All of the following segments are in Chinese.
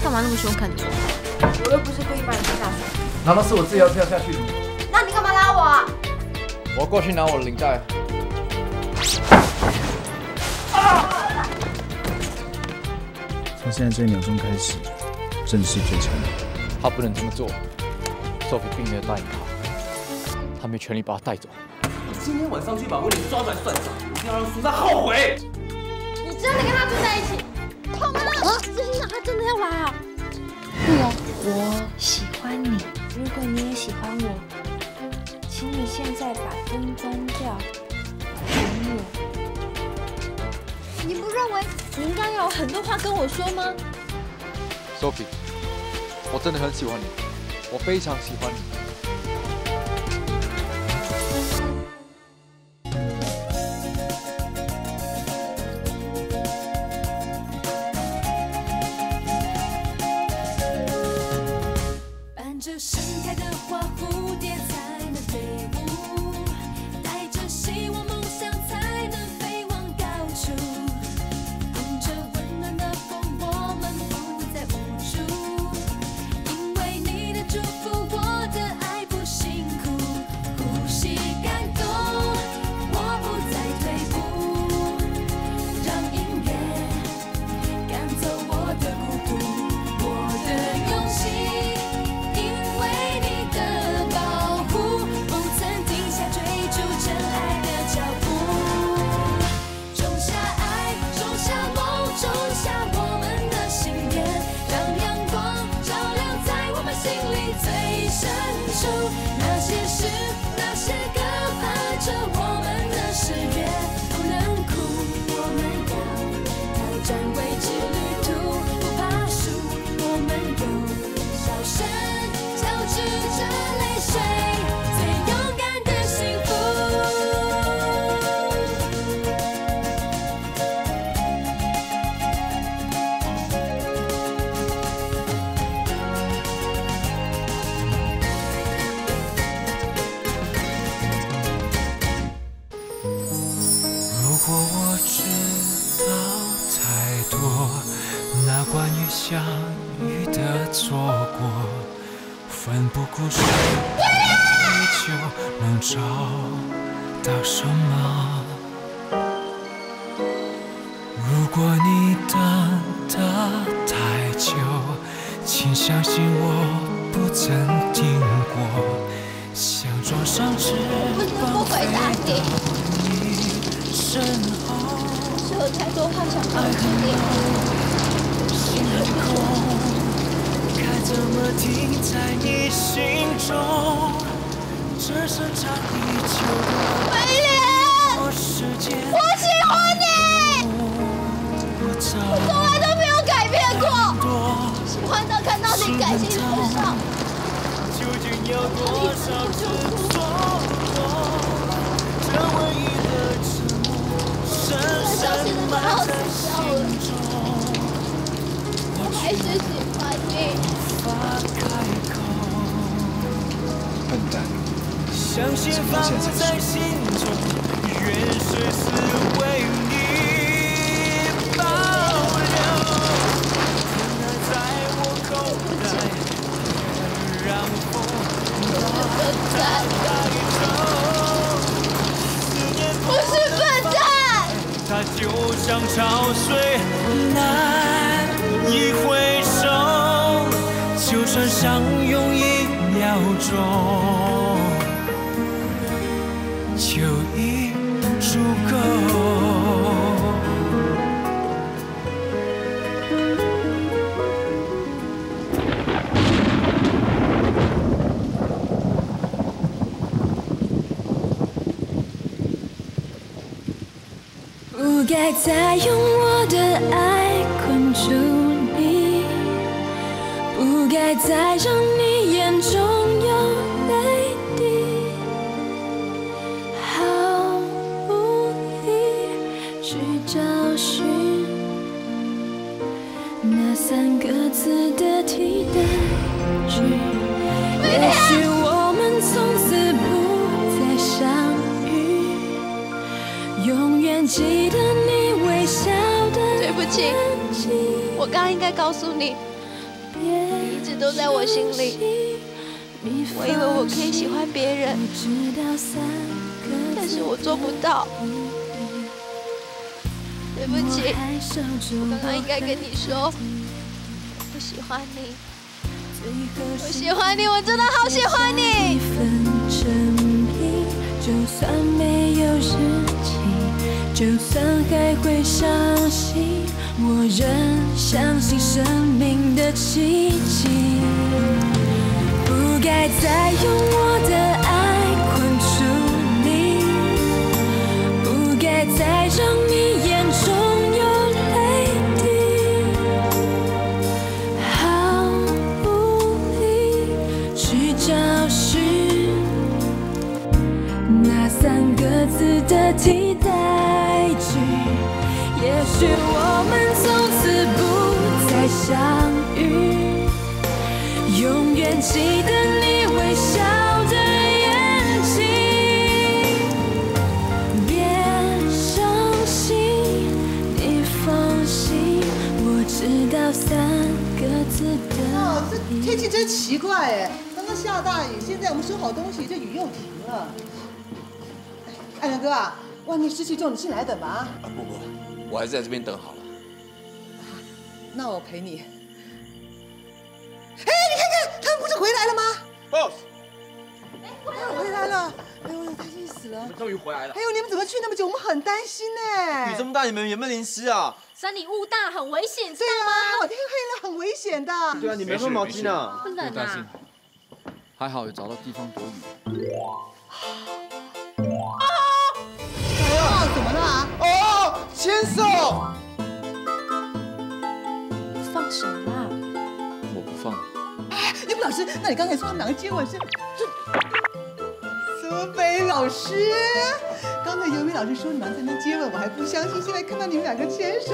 干嘛那么凶看着我？我又不是故意把你推下水。难道是我自己要跳下去的吗？那你干嘛拉我啊？我要过去拿我的领带。从现在这一秒钟开始，正式追求你。他不能这么做。Sophie 并没有答应他，他没权利把他带走。你今天晚上就把威廉抓出来算账，一定要让苏珊后悔。你真的跟他住在一起？好吗？这心想他真的要来啊？我喜欢你，如果你也喜欢我，请你现在把灯关掉，等我。你不认为你应该要有很多话跟我说吗 Sophie， 我真的很喜欢你，我非常喜欢你。伴着盛开的花，蝴蝶才能飞舞，带着希望梦想才能飞往高处，迎着温暖的风，我们不再无助，因为你的祝福，我的爱不辛苦，呼吸感动，我不再退步，让音乐赶走我的孤独，我的勇气。那些事，那些歌，伴着我们的誓约，不能哭，我们要挑战未知旅途，不怕输，我们有笑声交织着泪水，最勇敢的幸福。如果我知道太多，那关于相遇的错过，奋不顾身追求，能找到什么？如果你等得太久，请相信我不曾听过，想装上翅膀飞到你身后。是有太多话想告诉你。心空，该怎么停在你心中？只剩下依旧的威廉，时间。我喜欢你，我从来都没有改变过，喜欢到看到你改心身上。究竟要多少次错过？这唯一的沉默，深深埋在心中。我还是喜欢你。无法开口。笨蛋！相信放在心中，愿随时为你保留。困难在我口袋，别让风把它带走。思念不是笨蛋，它就像潮水，难以回首。就算相拥1秒钟，就已足够。不该再用我的爱困住你，不该再让你眼中有泪滴，毫无意去找寻那3个字的替代句。也许我们从此不再相遇，永远记得你微笑的。对不起，我刚刚应该告诉你，你一直都在我心里。我以为我可以喜欢别人，但是我做不到。对不起，我刚刚应该跟你说，我喜欢你，我喜欢你，我真的好喜欢你。就算没有日期，就算还会伤心，我仍相信生命的奇迹。不该再用我的爱困住你，不该再让你眼中有泪滴，毫无力去找寻那3个字的替代句。也许我们从此不再相遇，永远记得你微笑的眼睛。别伤心，你放心，我知道3个字的。这天气真奇怪哎，刚刚下大雨，现在我们收好东西，这雨又停了。艾伦哥啊，外面湿气重，你进来等吧啊。不，我还是在这边等好了。那我陪你。哎，你看看，他们不是回来了吗 Boss， 回来了！哎呦，担心死了！终于回来了。还有你们怎么去那么久？我们很担心呢。雨这么大，你们有没有淋湿啊？山里雾大，很危险，知对道吗？啊，天黑了，很危险的。对啊，你没换毛巾啊？不冷不用担心啊。，还好有找到地方躲雨。哦，怎么了啊？哦，牵手！放手啦！我不放。叶老师，那你刚才说他们两个接吻是苏菲老师？刚才尤米老师说你们在那接吻，我还不相信，现在看到你们两个牵手，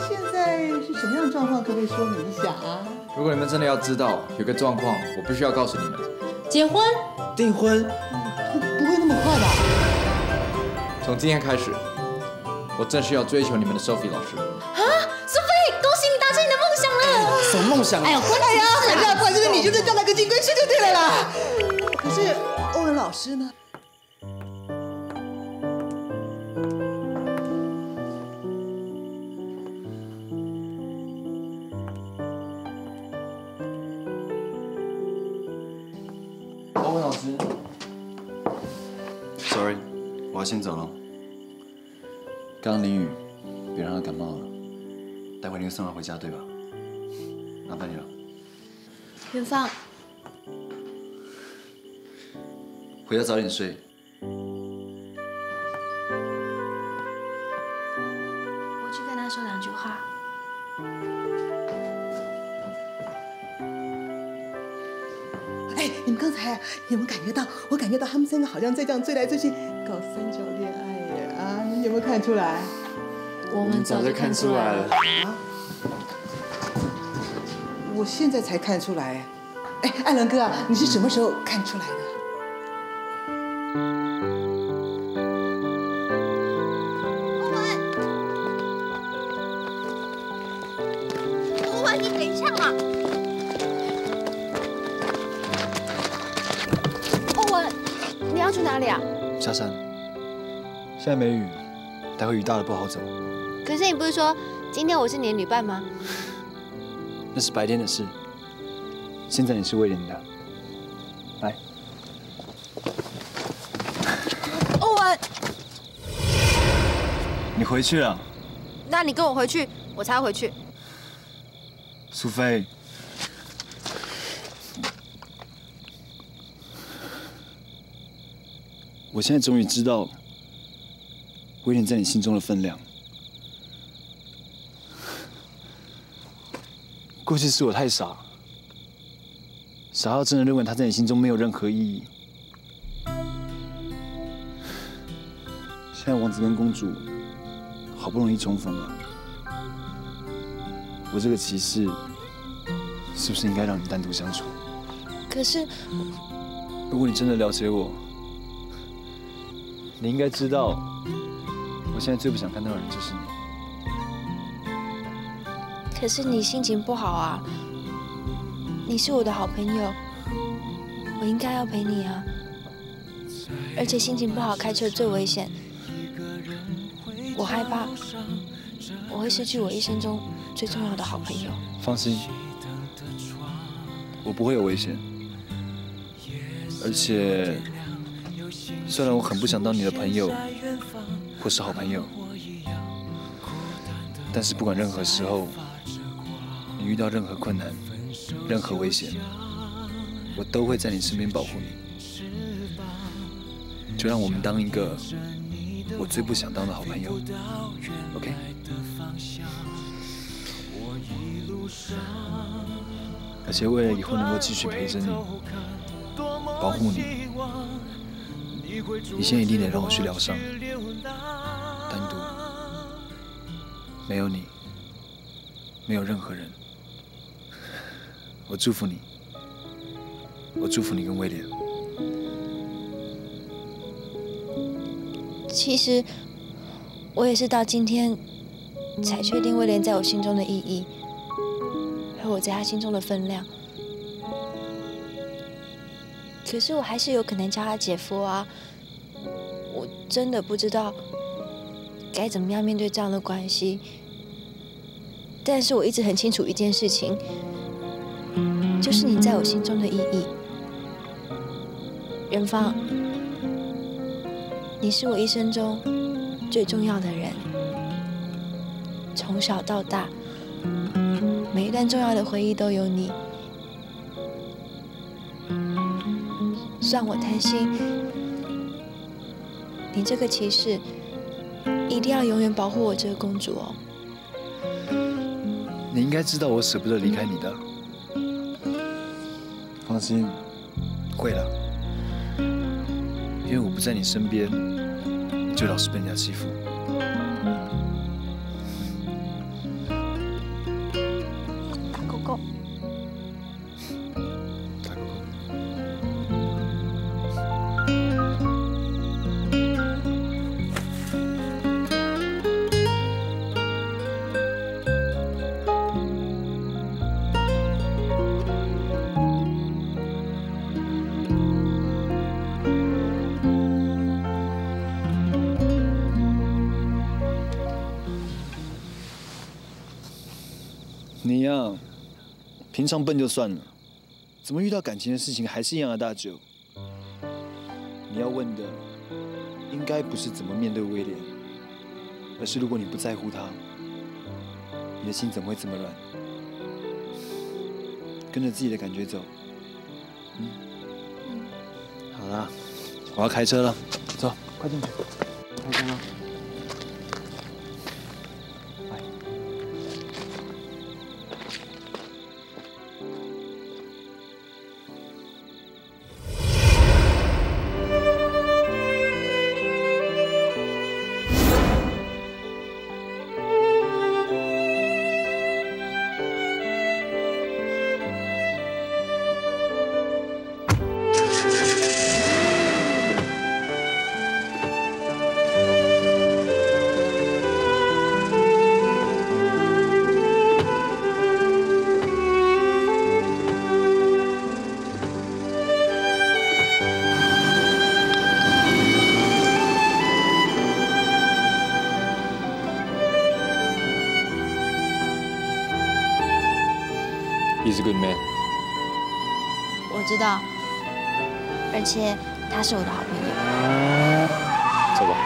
现在是什么样的状况？可不可以说明一下啊？如果你们真的要知道有个状况，我必须要告诉你们。结婚？订婚？不会那么快吧？从今天开始，我正式要追求你们的 Sophie 老师。啊，苏菲，恭喜你达成你的梦想了！什么梦想？哎呦，哎呀，反正不管就是你就是叫那个金龟婿就对了啦。可是欧文老师呢？欧文老师 ，Sorry， 我要先走了。刚刚淋雨，别让他感冒了。待会你会送他回家，对吧？麻烦你了。元芳，回家早点睡。我去跟他说2句话。哎，你们刚才有没有感觉到？我感觉到他们3个好像在这样追来追去，搞3角恋爱耶！啊，你有没有看出来？我们早就看出来了。啊！我现在才看出来。哎，艾伦哥啊，你是什么时候看出来的？欧文，你等一下嘛。欧文，你要去哪里啊？下山。现在没雨，待会雨大了不好走。可是你不是说今天我是你的女伴吗？那是白天的事，现在你是威廉的。来，欧文，你回去了。那你跟我回去，我才回去。苏菲，我现在终于知道威廉在你心中的分量。过去是我太傻，傻到真的认为他在你心中没有任何意义。现在王子跟公主好不容易重逢了，我这个骑士是不是应该让你单独相处？可是，如果你真的了解我，你应该知道，我现在最不想看到的人就是你。可是你心情不好啊，你是我的好朋友，我应该要陪你啊。而且心情不好开车最危险，我害怕我会失去我一生中最重要的好朋友。放心，我不会有危险。而且，虽然我很不想当你的朋友，或是好朋友，但是不管任何时候，你遇到任何困难、任何危险，我都会在你身边保护你。就让我们当一个我最不想当的好朋友 ，OK？ 而且为了以后能够继续陪着你、保护你，你现在一定得让我去疗伤，单独，没有你，没有任何人。我祝福你，我祝福你跟威廉。其实我也是到今天才确定威廉在我心中的意义，和我在他心中的分量。可是我还是有可能叫他姐夫啊！我真的不知道该怎么样面对这样的关系。但是我一直很清楚一件事情，就是你在我心中的意义。元芳，你是我一生中最重要的人。从小到大，每一段重要的回忆都有你。算我贪心，你这个骑士一定要永远保护我这个公主哦。你应该知道我舍不得离开你的。放心，会了。因为我不在你身边，你就老是被人家欺负。打勾勾。打勾勾。你呀，平常笨就算了，怎么遇到感情的事情还是一样的大酒？你要问的，应该不是怎么面对威廉，而是如果你不在乎他，你的心怎么会这么软？跟着自己的感觉走。好啦，我要开车了，走，快进去，开车了。He's a good man。我知道，而且他是我的好朋友。走吧。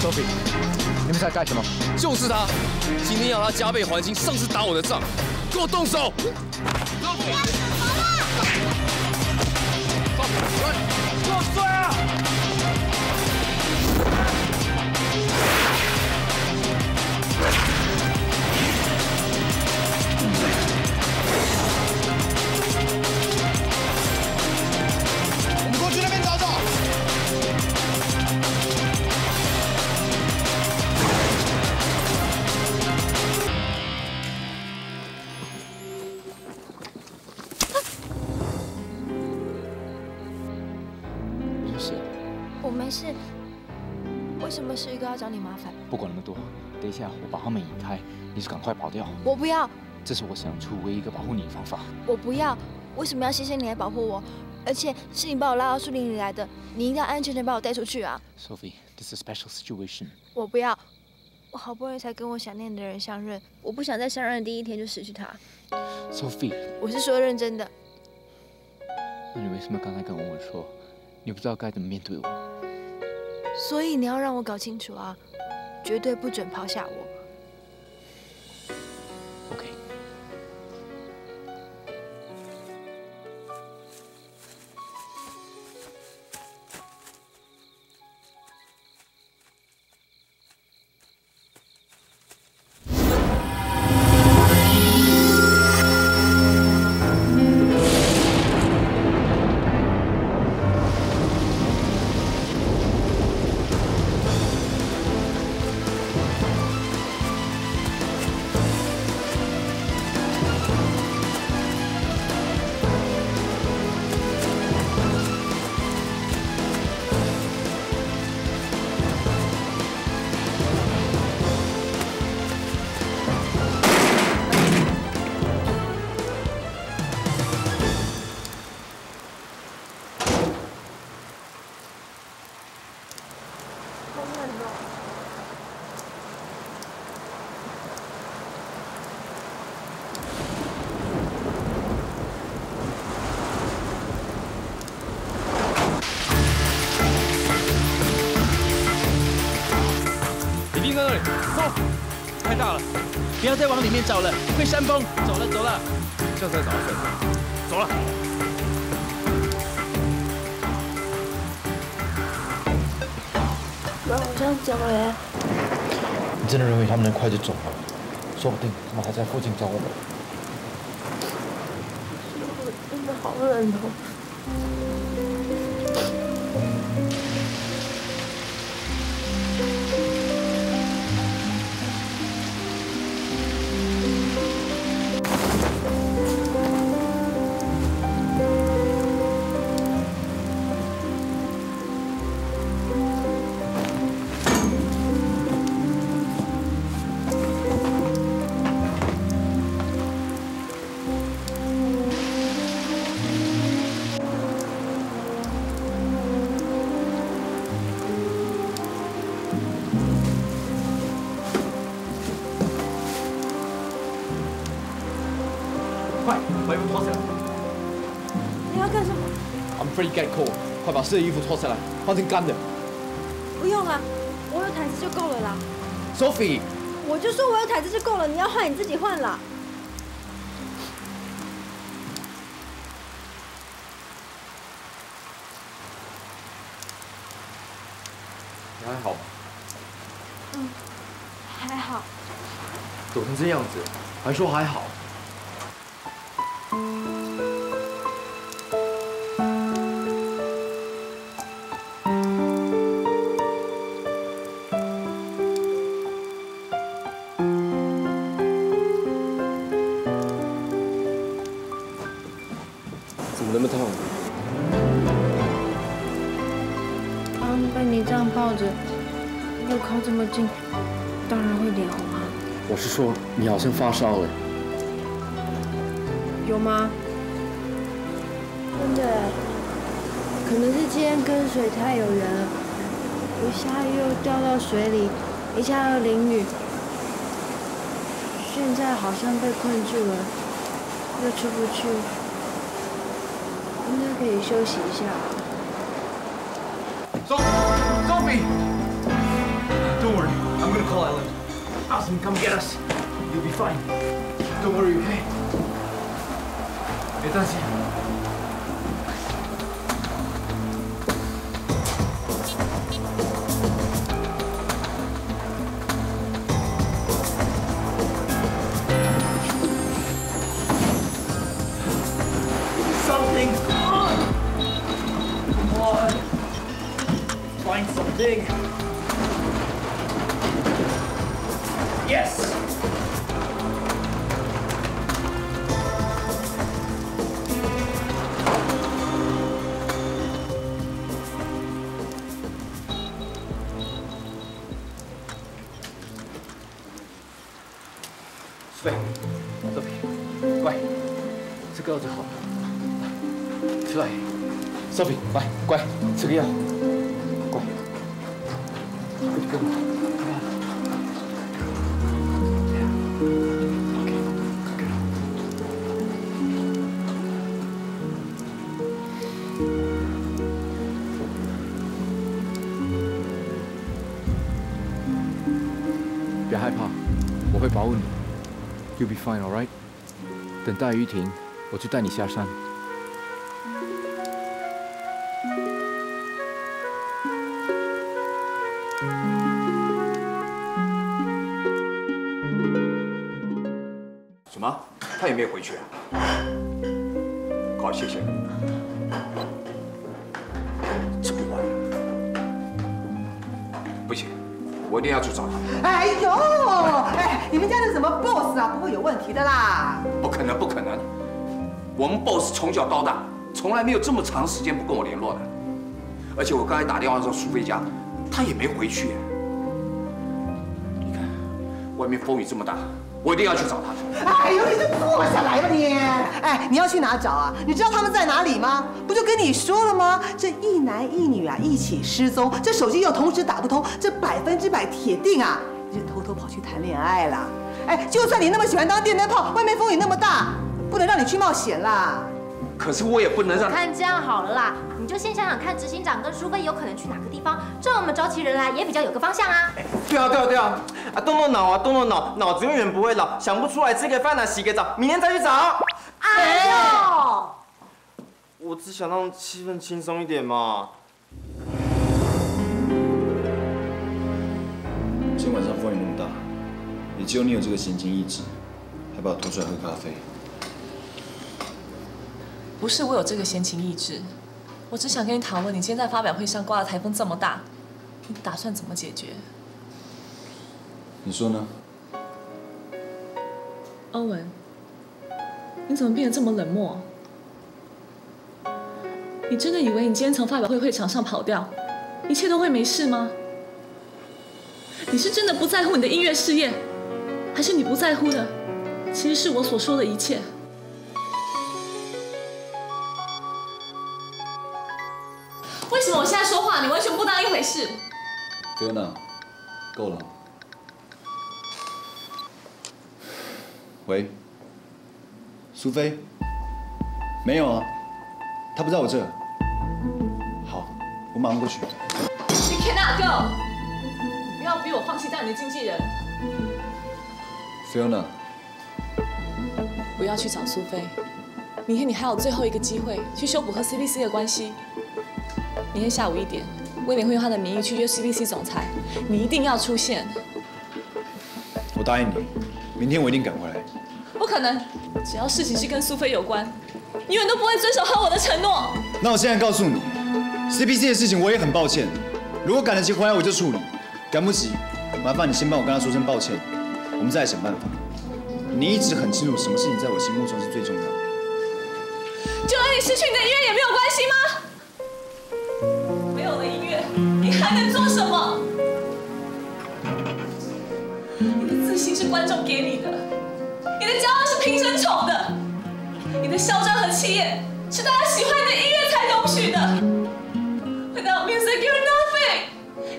Sophie，你们在干什么？就是他，今天要他加倍还清上次打我的仗，给我动手！给我摔啊！我们过去那边找找。你是谁？是一个要找你麻烦。不管那么多，等一下我把他们引开，你就赶快跑掉。我不要，这是我想出唯一一个保护你的方法。我不要，为什么要牺牲你来保护我？而且是你把我拉到树林里来的，你一定要安全的把我带出去啊 Sophie, this is a special situation. 我不要，我好不容易才跟我想念的人相认，我不想在相认的第一天就失去他。Sophie, 我是说认真的。那你为什么刚才跟我说，你不知道该怎么面对我？所以你要让我搞清楚啊，绝对不准抛下我。 OK。在那里，走！太大了，不要再往里面找了，会山崩。走了，走了，这样再找到水。走了。不然我这样走了。你真的认为他们能快就走吗？说不定他们还在附近找我们。我真的好冷哦。 快，把衣服脱下来。你要干什么？ I'm afraid get cold， 快把湿的衣服脱下来，换成干的。不用啊，我有毯子就够了啦。 Sophie， 我就说我有毯子就够了，你要换你自己换啦。你还好吗？嗯，还好。抖成这样子，还说还好。 怎么那么烫？刚被你这样抱着，又靠这么近，当然会脸红啊。我是说，你好像发烧了。有吗？真的，可能是今天跟水太有缘了，一下又掉到水里，一下又淋雨，现在好像被困住了，又出不去。 应该可以休息一下。Sophie! Don't worry, I'm gonna call Ellen. Ask him to come get us. You'll be fine. Don't worry, okay? 别担心。Something. Come on. Find something. Yes. 对，Sophie，乖，吃个药就好了。出来 ，Sophie， 来，乖，吃个药，乖，快去跟我。 别害怕，我会保护你。You'll be fine, all right？ 等大雨停，我就带你下山。什么？他也没有回去啊？好，谢谢。这么晚了，不行，我一定要去找他。哎呦，哎，你们家的什么 boss 啊，不会有问题的啦。不可能，不可能！我们 boss 从小到大，从来没有这么长时间不跟我联络的。而且我刚才打电话到苏菲家，他也没回去。你看，外面风雨这么大，我一定要去找他。哎呦，你就坐下来吧你！哎，你要去哪找啊？你知道他们在哪里吗？不就跟你说了吗？这一男一女啊，一起失踪，这手机又同时打不通，这100%铁定啊，你就偷偷跑去谈恋爱啦。哎，就算你那么喜欢当电灯泡，外面风雨那么大，不能让你去冒险啦。可是我也不能让。看这样好了啦，你就先想想看，执行长跟淑芬有可能去哪个地方，这样我们找起人来也比较有个方向啊。对啊！啊，动动脑啊，动动脑，脑子永远不会老，想不出来吃个饭啊，洗个澡，明天再去找。哎呦！我只想让气氛轻松一点嘛。今天晚上风雨那么大，也只有你有这个闲情逸致，还把我拖出来喝咖啡。不是我有这个闲情逸致，我只想跟你讨论，你今天在发表会上刮的台风这么大，你打算怎么解决？你说呢？欧文，你怎么变得这么冷漠？你真的以为你今天从发表会场上跑掉，一切都会没事吗？你是真的不在乎你的音乐事业，还是你不在乎的其实是我所说的一切？为什么我现在说话你完全不当一回事？Fiona，够了。喂，苏菲？没有啊，她不在我这。好，我马上过去。You cannot go！ 你不要逼我放弃当你的经纪人。Fiona， 不要去找苏菲，明天你还有最后一个机会去修补和 CBC 的关系。明天下午1点，威廉会用他的名义去约 CBC 总裁，你一定要出现。我答应你，明天我一定赶回来。不可能，只要事情是跟苏菲有关，你永远都不会遵守好我的承诺。那我现在告诉你 ，CBC 的事情我也很抱歉，如果赶得及回来我就处理，赶不及，麻烦你先帮我跟他说声抱歉，我们再来想办法。你一直很清楚什么事情在我心目中是最重要的。就算你失去你的音乐也没有关系吗？没有了音乐，你还能做什么？你的自信是观众给你的，你的骄傲是评审宠的，你的嚣张和气焰是大家喜欢你的音乐才容许的。Without music, you're nothing.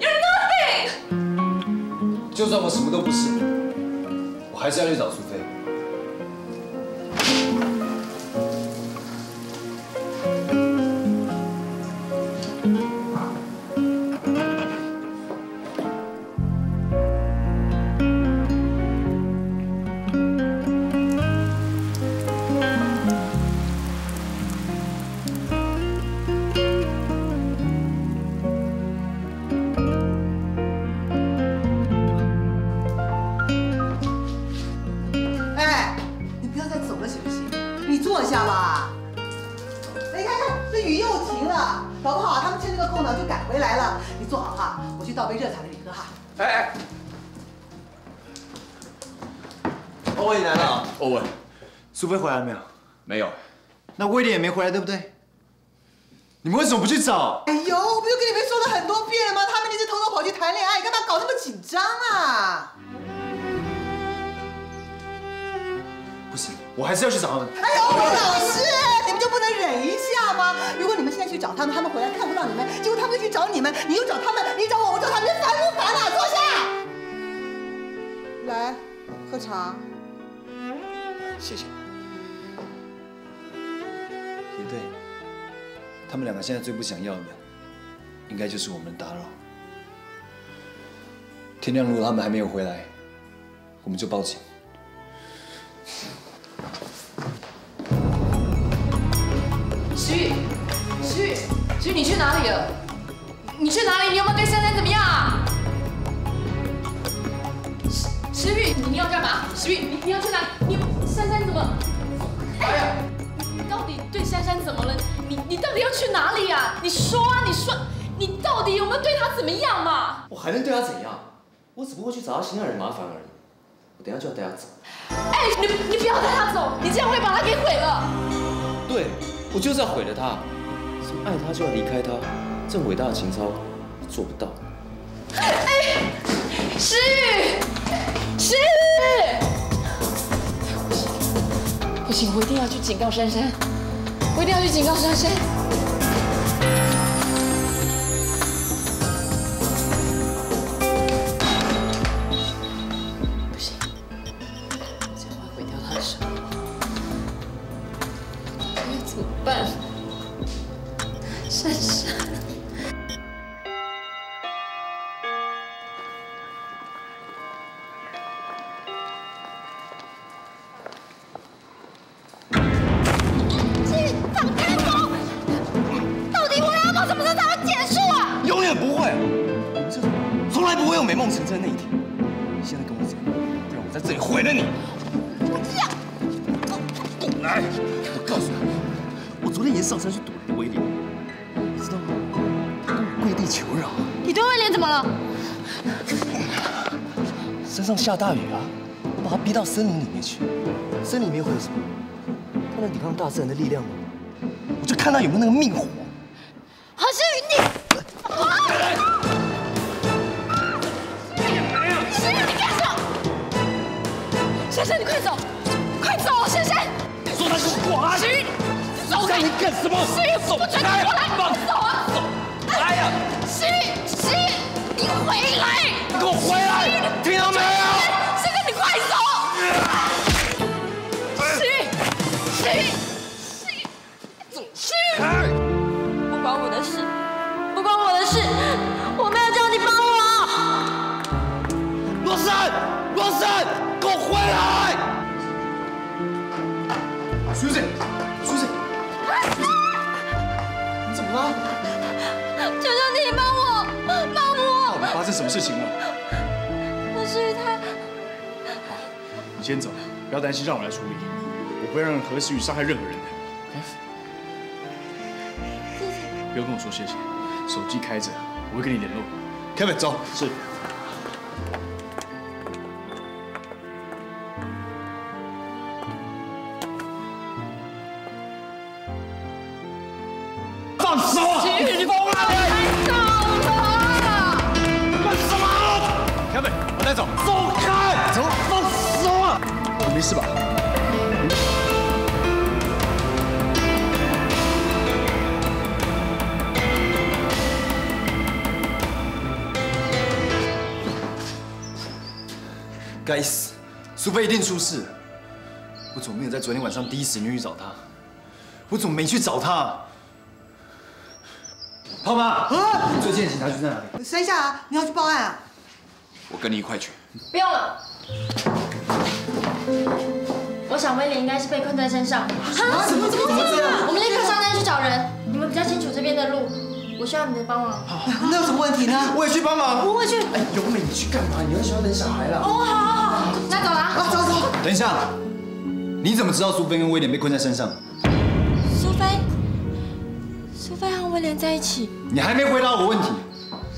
You're nothing. 就算我什么都不是，我还是要去找苏菲。欧文，你来了。欧文，苏菲回来了没有？没有。那威廉也没回来，对不对？你们为什么不去找？哎呦，我不就跟你们说了很多遍了吗？他们那是偷偷跑去谈恋爱，干嘛搞那么紧张啊？我还是要去找他们。哎呦，老师，你们就不能忍一下吗？如果你们现在去找他们，他们回来看不到你们，结果他们去找你们，你又找他们，你找我，我找他们，烦不烦啊？坐下，来喝茶。谢谢。也对，他们两个现在最不想要的，应该就是我们的打扰。天亮，如果他们还没有回来，我们就报警。石玉，你去哪里了？你去哪里？你有没有对珊珊怎么样啊？石玉，你要干嘛？石玉，你要去哪里？珊珊怎么？哎呀，你到底对珊珊怎么了？你到底要去哪里啊？你说啊，你到底有没有对她怎么样嘛？我还能对她怎样？我只不过去找她心爱人麻烦而已。我等下就要带她走。哎，你不要带她走，你这样会把她给毁了。对，我就是要毁了她。从爱她就要离开她，这么伟大的情操，做不到。哎，石宇，石宇，不行，我一定要去警告珊珊，我一定要去警告珊珊。不行，这样会毁掉她的生活。要怎么办？珊珊。永远不会，我们这种从来不会有美梦成真那一天。你现在跟我走，不然我在这里毁了你。我这样，滚来！我告诉你，我昨天也上山去堵了威廉，你知道吗？他跟我跪地求饶。你对威廉怎么了？山上下大雨啊，我把他逼到森林里面去。森林里面会有什么？他能抵抗大自然的力量吗？我就看他有没有那个命火。何诗雨，你。石宇，你干什么？珊珊，你快走，快走，珊珊！说他是过来。石宇，走开！你干什么？石宇，不准你过来！走啊！走！哎呀！石宇，你回来！你给我回来！听到没有？珊珊，你快走！石宇，不关我的事，不关我的事，我没有叫你帮我。罗森，给我回来！苏轼，你怎么了？求求你帮我！到底发生什么事情了？何诗雨他……你先走，不要担心，让我来处理。我不会让何诗雨伤害任何人的。不用跟我说谢谢，手机开着，我会跟你联络。Kevin， 走。是。放手啊！石宇，你放我开手了！干什么 ？Kevin， 我带走。走开！走，放手啊！你没事吧？该死，苏菲一定出事。我怎么没有在昨天晚上第一时间去找她？我怎么没去找她？胖妈，最近的警察局在哪里？山下啊，你要去报案啊？我跟你一块去。不用了。我想威廉应该是被困在山上。啊？怎么这样？我们立刻上山去找人。你们比较清楚这边的路，我需要你们的帮忙。那有什么问题呢？我也去帮忙。我会去。哎，由美，你去干嘛？你很喜欢等小孩了。哦，好，那走了啊。走。等一下，你怎么知道苏菲跟威廉被困在山上？苏菲和威廉在一起。你还没回答我问题，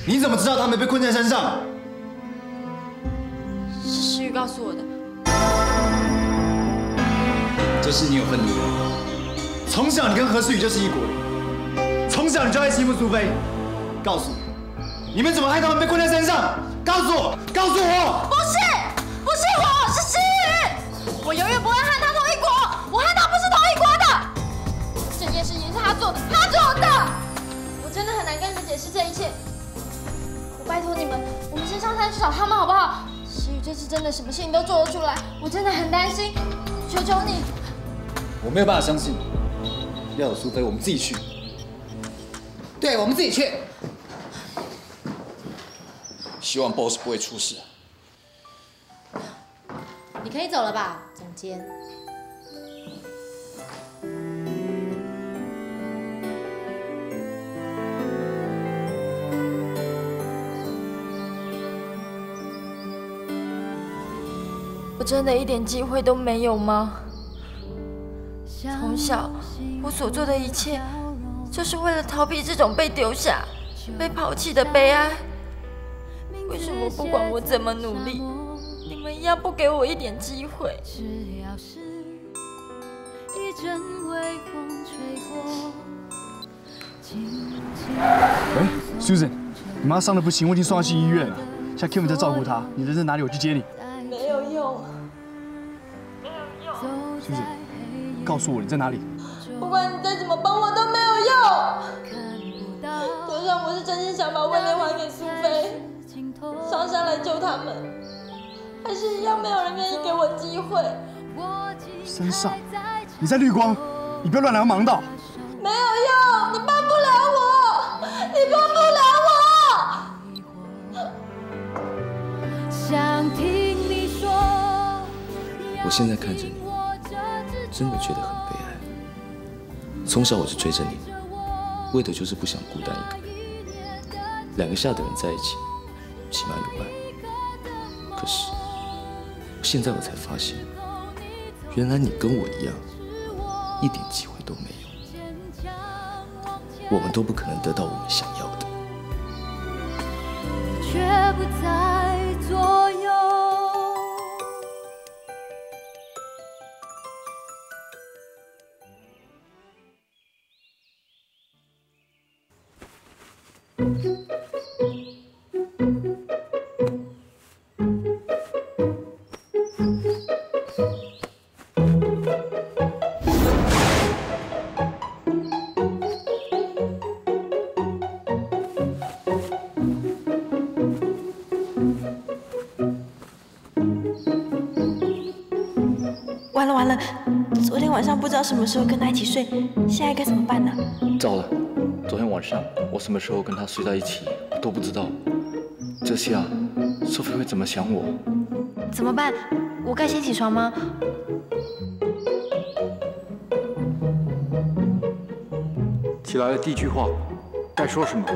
你怎么知道他们被困在山上？是诗雨告诉我的。这事你有份对不对？从小你跟何诗雨就是一国人，从小你就爱欺负苏菲。告诉我，你们怎么害他们被困在山上？告诉我！不是我，是诗雨，我永远不会和他同一国。解释这一切。我拜托你们，我们先上山去找他们好不好？诗雨这次真的什么事情都做得出来，我真的很担心，求求你。我没有办法相信，要有苏菲，我们自己去。对，我们自己去。希望 boss 不会出事。你可以走了吧，总监。我真的一点机会都没有吗？从小，我所做的一切，就是为了逃避这种被丢下、被抛弃的悲哀。为什么不管我怎么努力，你们一样不给我一点机会？喂 ，Susan， 你妈伤得不行，我已经送她去医院了。现在 Kevin 在照顾她，你人在哪里？我去接你。没有用。 Susan， 告诉我你在哪里？不管你再怎么帮我都没有用。就算我是真心想把温莲还给苏菲，上山来救他们，还是一样没有人愿意给我机会。山上，你在绿光，你不要乱来忙到。没有用，你帮不了我，你帮不了我。想听你说。我现在看着你，真的觉得很悲哀。从小我就追着你，为的就是不想孤单一个人。两个下的人在一起，起码有伴。可是，现在我才发现，原来你跟我一样，一点机会都没有。我们都不可能得到我们想要的。却不在左右。完了完了，昨天晚上不知道什么时候跟他一起睡，现在该怎么办呢？糟了，昨天晚上我什么时候跟他睡在一起，我都不知道。这下苏菲会怎么想我？怎么办？我该先起床吗？起来的第一句话该说什么？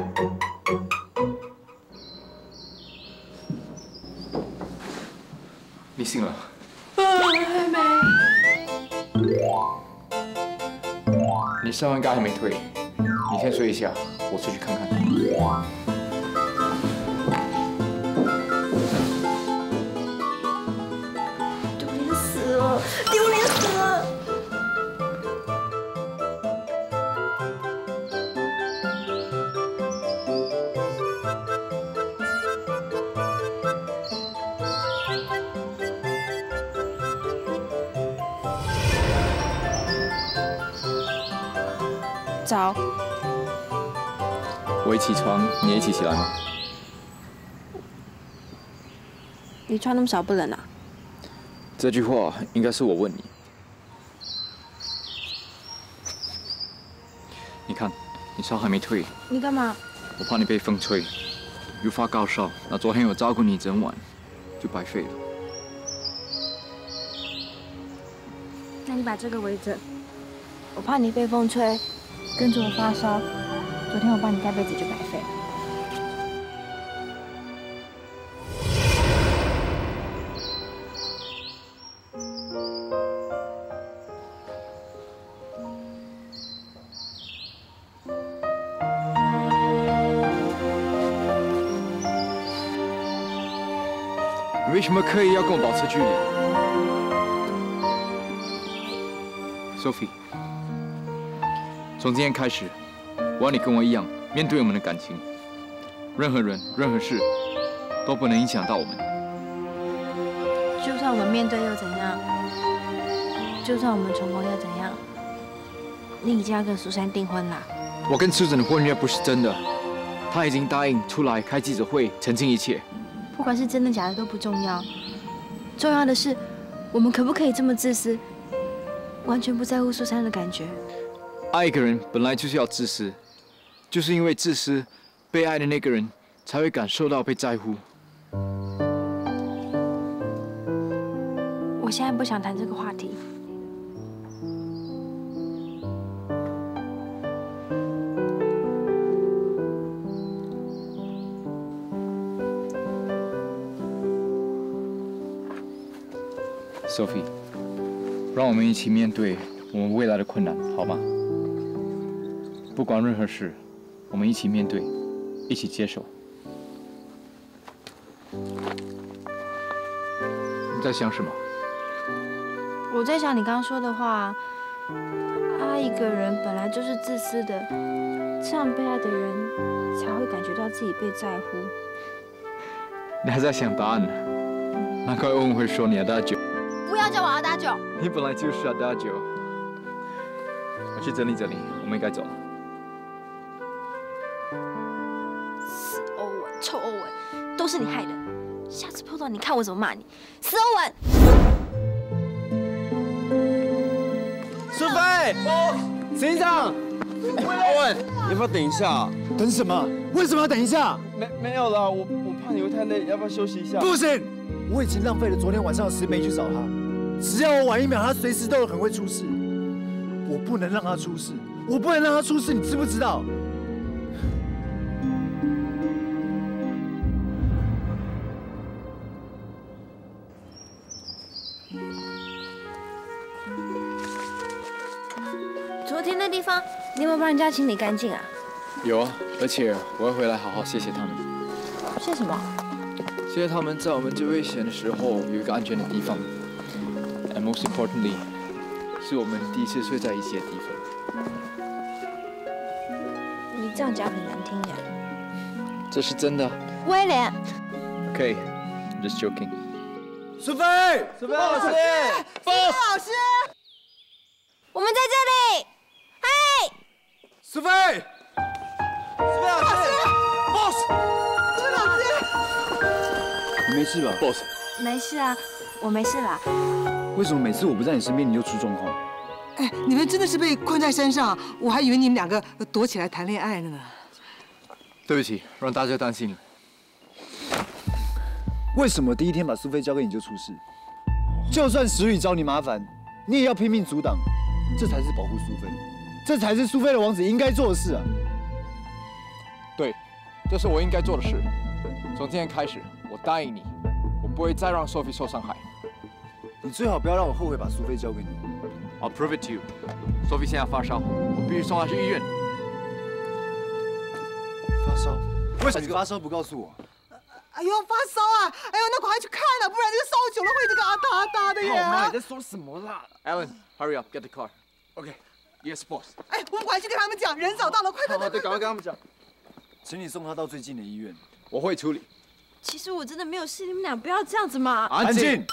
你醒了？还没。你伤应该还没退，你先睡一下，我出去看看。丢脸死了！丢脸死了！早。我一起床，你也一起起来吗？你穿那么少不冷啊？这句话应该是我问你。你看，你烧还没退。你干嘛？我怕你被风吹，又发高烧。那昨天我照顾你整晚，就白费了。那你把这个围着，我怕你被风吹，跟着我发烧。昨天我帮你盖被子就白费了。你为什么刻意要跟我保持距离 ，Sophie？ 从今天开始，我要你跟我一样面对我们的感情，任何人、任何事都不能影响到我们。就算我们面对又怎样？就算我们重逢又怎样？你已经要跟苏珊订婚啦。我跟Susan的婚约不是真的，他已经答应出来开记者会澄清一切。不管是真的假的都不重要，重要的是我们可不可以这么自私，完全不在乎苏珊的感觉。爱一个人本来就是要自私，就是因为自私，被爱的那个人才会感受到被在乎。我现在不想谈这个话题。Sophie， 让我们一起面对我们未来的困难，好吗？不管任何事，我们一起面对，一起接受。你在想什么？我在想你刚刚说的话，爱一个人本来就是自私的，这样被爱的人才会感觉到自己被在乎。你还在想答案呢？难怪欧文会说你要搭酒。不要叫我阿达酒。你本来就是要搭酒。我去整理整理，我们应该走了。死欧文，臭欧文，都是你害的。下次碰到你看我怎么骂你，死欧文！苏菲，执行长，欧文，你要不要等一下？等什么？为什么要等一下？没有啦，我怕你会太累，要不要休息一下？不行，我已经浪费了昨天晚上的时间去找他。只要我晚1秒，他随时都很会出事。我不能让他出事，我不能让他出事，你知不知道？昨天那地方，你有没有帮人家清理干净啊？有啊，而且我会回来好好谢谢他们。谢什么？谢谢他们在我们最危险的时候有一个安全的地方。And most importantly， 是我们第一次睡在一起的地方。你这样讲很难听呀。这是真的。威廉。Okay，I'm just joking。苏菲，苏菲老师，苏菲老师，我们在这里。嘿，苏菲，苏菲老师 ，boss， 苏菲老师，你没事吧 ，boss？ 没事啊，我没事啦。为什么每次我不在你身边你就出状况？哎，你们真的是被困在山上，我还以为你们2个躲起来谈恋爱了呢。对不起，让大家担心了。为什么第一天把苏菲交给你就出事？就算石宇找你麻烦，你也要拼命阻挡，这才是保护苏菲，这才是苏菲的王子应该做的事啊！对，这是我应该做的事。从今天开始，我答应你，我不会再让 Sophie 受伤害。你最好不要让我后悔把苏菲交给你。I'll prove it to you. Sophie 现在发烧，我必须送她去医院。发烧？为什么你发烧不告诉我？哎呦，发烧啊！哎呦，那赶快去看啊，不然这个烧久了会这个啊哒哒的耶。好妈，你在说什么啦 ？Alan, hurry up, get the car. Okay. Yes, boss. 哎，我们赶快去跟他们讲，人找到了，快快快！对，赶快跟他们讲。请你送他到最近的医院，我会处理。其实我真的没有事，你们俩不要这样子嘛。安静。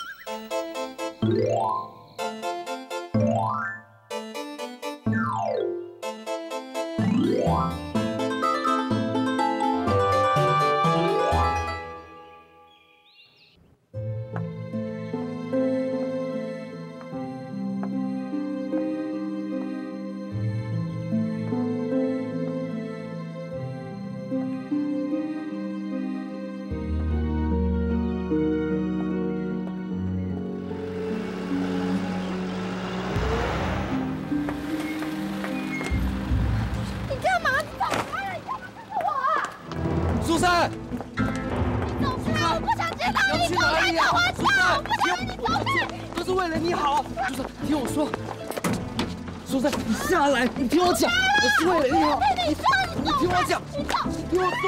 苏珊，你走开！我不想见到你！走开！等我讲！我不想让你走开！都是为了你好。苏珊，听我说。苏珊，你下来，你听我讲，我是为了你好。你听我讲，你听我说。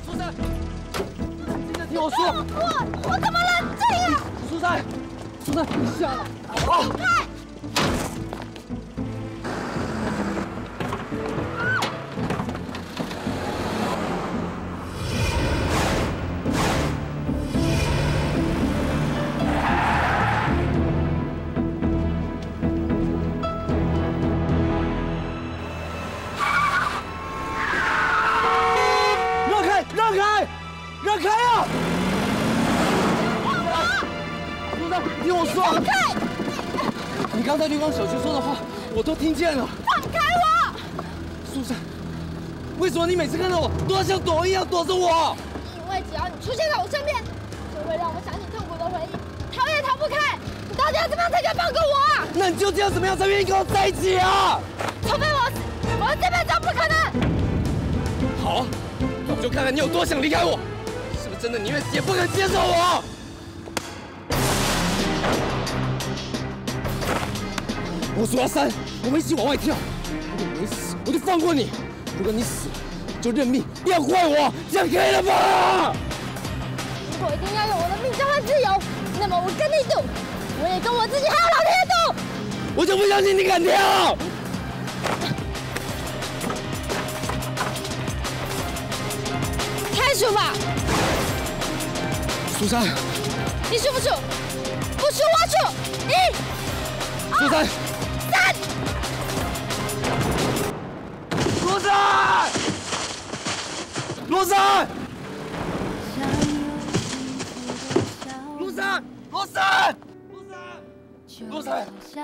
苏珊，真的听我说。我怎么了？这样。苏珊，你下来。走开！让开！让开啊！苏珊，听我说。放开！你刚才对汪小姐说的话，我都听见了。放开我！苏珊，为什么你每次看到我都要像躲一样躲着我？因为只要你出现在我身边，就会让我想起痛苦的回忆，逃也逃不开。你到底要怎么样才可以放过我啊？那你就这样怎么样才愿意跟我在一起啊？除非我死，我这辈子都不可能。好啊，那我就看看你有多想离开我，是不是真的宁愿死也不肯接受我？我数到3，我们一起往外跳。如果你没死，我就放过你；如果你死了，就认命，不要怪我，这样可以了吧？如果一定要用我的命交换自由，那么我跟你赌，我也跟我自己还有老天赌。我就不相信你敢跳！开数吧，苏珊，你数不数？不数我数。1、苏珊。3。罗珊，罗珊，罗珊，罗珊，罗珊，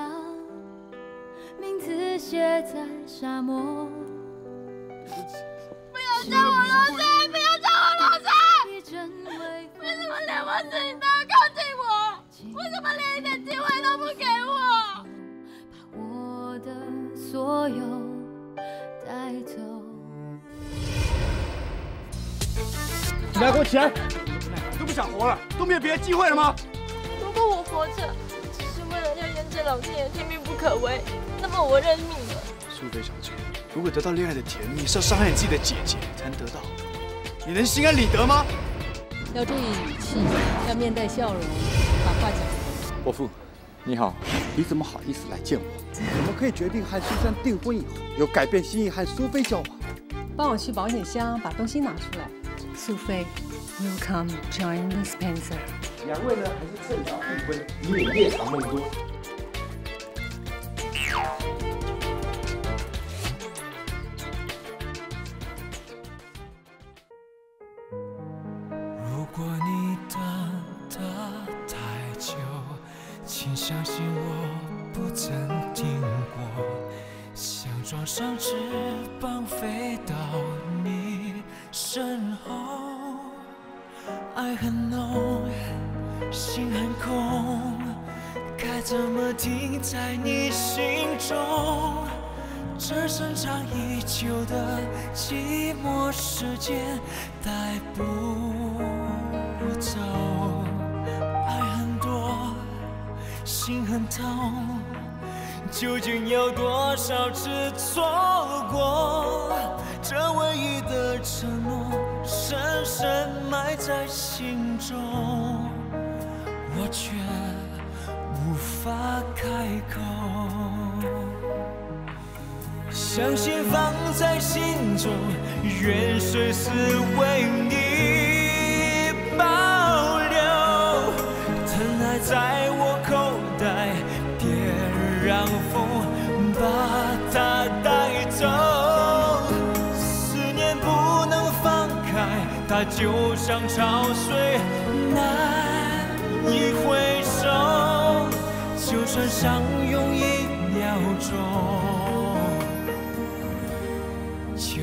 名字写在沙漠。不要叫我罗珊，不要叫我罗珊！为什么连我自己都要靠近我？为什么连一点机会都不给我？把我的所有带走。起来，给我起来！都不想活了，都没有别的机会了吗？如果我活着只是为了要验证老天爷天命不可违，那么我认命了。苏菲小姐，如果得到恋爱的甜蜜是要伤害你自己的姐姐才能得到，你能心安理得吗？要注意语气，要面带笑容，把话讲。伯父，你好，你怎么好意思来见我？怎么可以决定和苏珊订婚以后，又改变心意和苏菲交往？帮我去保险箱把东西拿出来。苏菲 ，Welcome join the Spencer。两位呢还是趁早订婚，以免夜长梦多。如果你等得太久，请相信我不曾听过，想装上翅膀飞到你身后。爱很浓，心很空，该怎么停在你心中？这深长已久的寂寞时间带不走。爱很多，心很痛，究竟要多少次错过？这唯一的承诺，深深埋在心中，我却无法开口。相信放在心中，愿随时为你保留。疼爱在我口袋，别让风把它带走。思念不能放开，它就像潮水难以回收。就算相拥1秒钟，就